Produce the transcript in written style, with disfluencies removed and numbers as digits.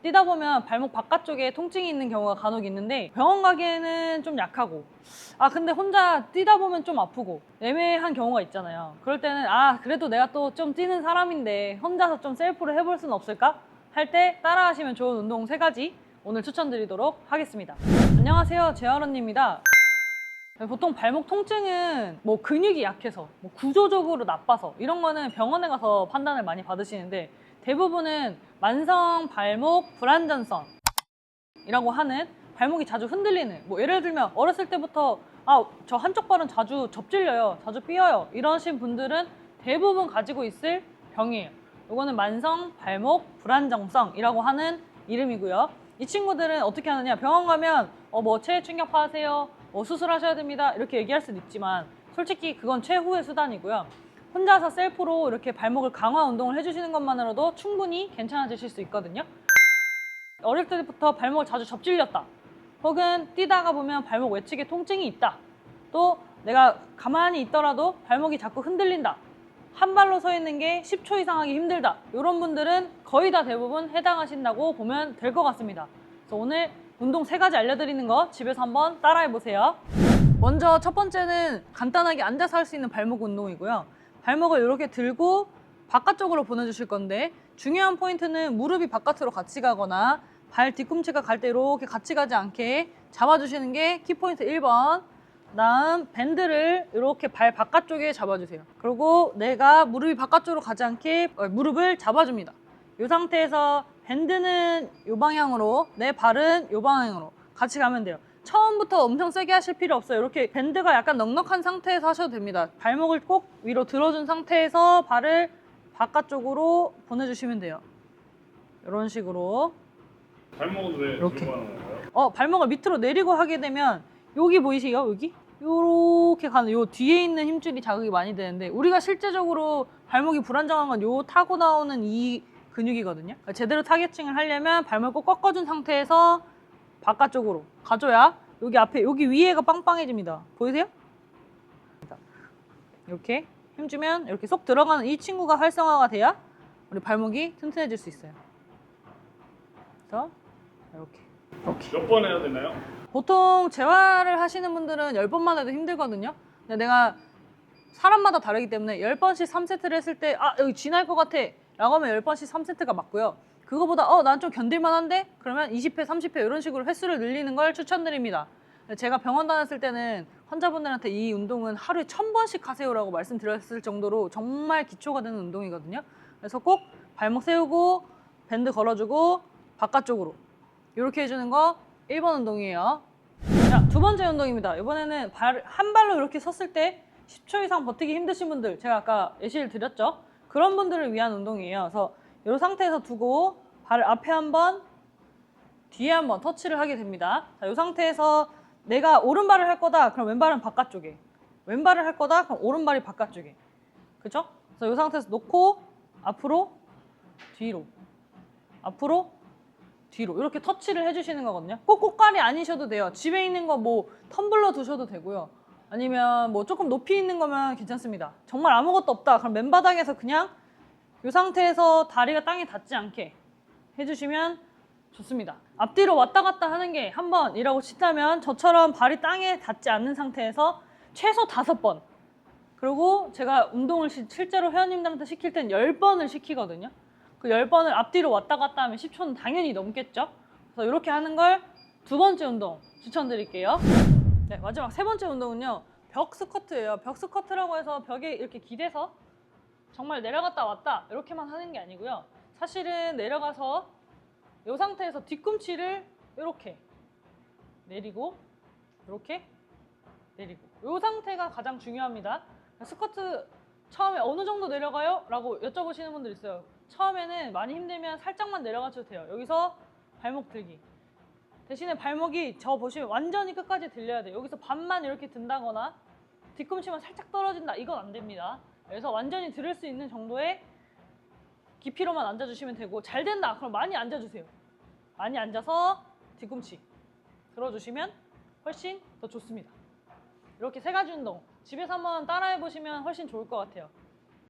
뛰다 보면 발목 바깥쪽에 통증이 있는 경우가 간혹 있는데 병원 가기에는 좀 약하고 근데 혼자 뛰다 보면 좀 아프고 애매한 경우가 있잖아요. 그럴 때는 그래도 내가 또 좀 뛰는 사람인데 혼자서 좀 셀프로 해볼 수는 없을까? 할 때 따라 하시면 좋은 운동 3가지 오늘 추천드리도록 하겠습니다. 안녕하세요, 재활원입니다. 보통 발목 통증은 뭐 근육이 약해서 뭐 구조적으로 나빠서 이런 거는 병원에 가서 판단을 많이 받으시는데 대부분은 만성 발목 불안전성이라고 하는 발목이 자주 흔들리는, 뭐 예를 들면 어렸을 때부터 저 한쪽 발은 자주 접질려요, 자주 삐어요, 이러신 분들은 대부분 가지고 있을 병이에요. 이거는 만성 발목 불안정성이라고 하는 이름이고요. 이 친구들은 어떻게 하느냐, 병원 가면 뭐 체해 충격파 하세요, 수술하셔야 됩니다, 이렇게 얘기할 수도 있지만 솔직히 그건 최후의 수단이고요. 혼자서 셀프로 이렇게 발목을 강화 운동을 해주시는 것만으로도 충분히 괜찮아지실 수 있거든요. 어릴 때부터 발목을 자주 접질렸다, 혹은 뛰다가 보면 발목 외측에 통증이 있다, 또 내가 가만히 있더라도 발목이 자꾸 흔들린다, 한 발로 서 있는 게 10초 이상 하기 힘들다, 이런 분들은 거의 다 대부분 해당하신다고 보면 될 것 같습니다. 그래서 오늘 운동 3가지 알려드리는 거 집에서 한번 따라해 보세요. 먼저 첫 번째는 간단하게 앉아서 할 수 있는 발목 운동이고요. 발목을 이렇게 들고 바깥쪽으로 보내주실 건데, 중요한 포인트는 무릎이 바깥으로 같이 가거나 발 뒤꿈치가 갈 때 이렇게 같이 가지 않게 잡아주시는 게 키포인트 1번. 다음 밴드를 이렇게 발 바깥쪽에 잡아주세요. 그리고 내가 무릎이 바깥쪽으로 가지 않게 무릎을 잡아줍니다. 이 상태에서 밴드는 이 방향으로, 내 발은 이 방향으로 같이 가면 돼요. 처음부터 엄청 세게 하실 필요 없어요. 이렇게 밴드가 약간 넉넉한 상태에서 하셔도 됩니다. 발목을 꼭 위로 들어준 상태에서 발을 바깥쪽으로 보내주시면 돼요. 이런 식으로. 발목은 왜 이렇게. 들고 하는 건가요? 발목을 밑으로 내리고 하게 되면 여기 보이세요? 여기? 요렇게 가는 요 뒤에 있는 힘줄이 자극이 많이 되는데, 우리가 실제적으로 발목이 불안정한 건 요 타고 나오는 이 근육이거든요. 그러니까 제대로 타겟팅을 하려면 발목을 꼭 꺾어준 상태에서 바깥쪽으로 가줘야 여기 앞에, 여기 위에가 빵빵해집니다. 보이세요? 이렇게 힘주면 이렇게 쏙 들어가는 이 친구가 활성화가 돼야 우리 발목이 튼튼해질 수 있어요. 그래서 이렇게 몇 번 해야 되나요? 보통 재활을 하시는 분들은 10번만 해도 힘들거든요. 근데 내가 사람마다 다르기 때문에 10번씩 3세트를 했을 때 여기 쥐날 것 같아 라고 하면 10번씩 3세트가 맞고요. 그거보다 난 좀 견딜만 한데? 그러면 20회, 30회 이런 식으로 횟수를 늘리는 걸 추천드립니다. 제가 병원 다녔을 때는 환자분들한테 이 운동은 하루에 1000번씩 하세요라고 말씀드렸을 정도로 정말 기초가 되는 운동이거든요. 그래서 꼭 발목 세우고 밴드 걸어주고 바깥쪽으로 이렇게 해주는 거 1번 운동이에요. 자, 2번째 운동입니다. 이번에는 한 발로 이렇게 섰을 때 10초 이상 버티기 힘드신 분들, 제가 아까 예시를 드렸죠? 그런 분들을 위한 운동이에요. 그래서 이 상태에서 두고 발을 앞에 한번, 뒤에 한번 터치를 하게 됩니다. 자, 이 상태에서 내가 오른발을 할 거다, 그럼 왼발은 바깥쪽에, 왼발을 할 거다, 그럼 오른발이 바깥쪽에, 그죠? 그래서 이 상태에서 놓고 앞으로, 뒤로, 앞으로, 뒤로 이렇게 터치를 해주시는 거거든요. 꼭 꽃갈이 아니셔도 돼요. 집에 있는 거 뭐 텀블러 두셔도 되고요. 아니면 뭐 조금 높이 있는 거면 괜찮습니다. 정말 아무것도 없다, 그럼 맨바닥에서 그냥 이 상태에서 다리가 땅에 닿지 않게 해주시면 좋습니다. 앞뒤로 왔다 갔다 하는 게 한 번이라고 치자면 저처럼 발이 땅에 닿지 않는 상태에서 최소 5번, 그리고 제가 운동을 실제로 회원님들한테 시킬 땐 10번을 시키거든요. 그 10번을 앞뒤로 왔다 갔다 하면 10초는 당연히 넘겠죠. 그래서 이렇게 하는 걸 2번째 운동 추천드릴게요. 네, 마지막 3번째 운동은요, 벽 스쿼트예요. 벽 스쿼트라고 해서 벽에 이렇게 기대서 정말 내려갔다 왔다 이렇게만 하는 게 아니고요. 사실은 내려가서 이 상태에서 뒤꿈치를 이렇게 내리고, 이렇게 내리고, 이 상태가 가장 중요합니다. 스쿼트 처음에 어느 정도 내려가요? 라고 여쭤보시는 분들 있어요. 처음에는 많이 힘들면 살짝만 내려가셔도 돼요. 여기서 발목 들기. 대신에 발목이 보시면 완전히 끝까지 들려야 돼요. 여기서 반만 이렇게 든다거나 뒤꿈치만 살짝 떨어진다, 이건 안 됩니다. 그래서 완전히 들을 수 있는 정도의 깊이로만 앉아주시면 되고, 잘 된다 그럼 많이 앉아주세요. 많이 앉아서 뒤꿈치 들어주시면 훨씬 더 좋습니다. 이렇게 3가지 운동 집에서 한번 따라해 보시면 훨씬 좋을 것 같아요.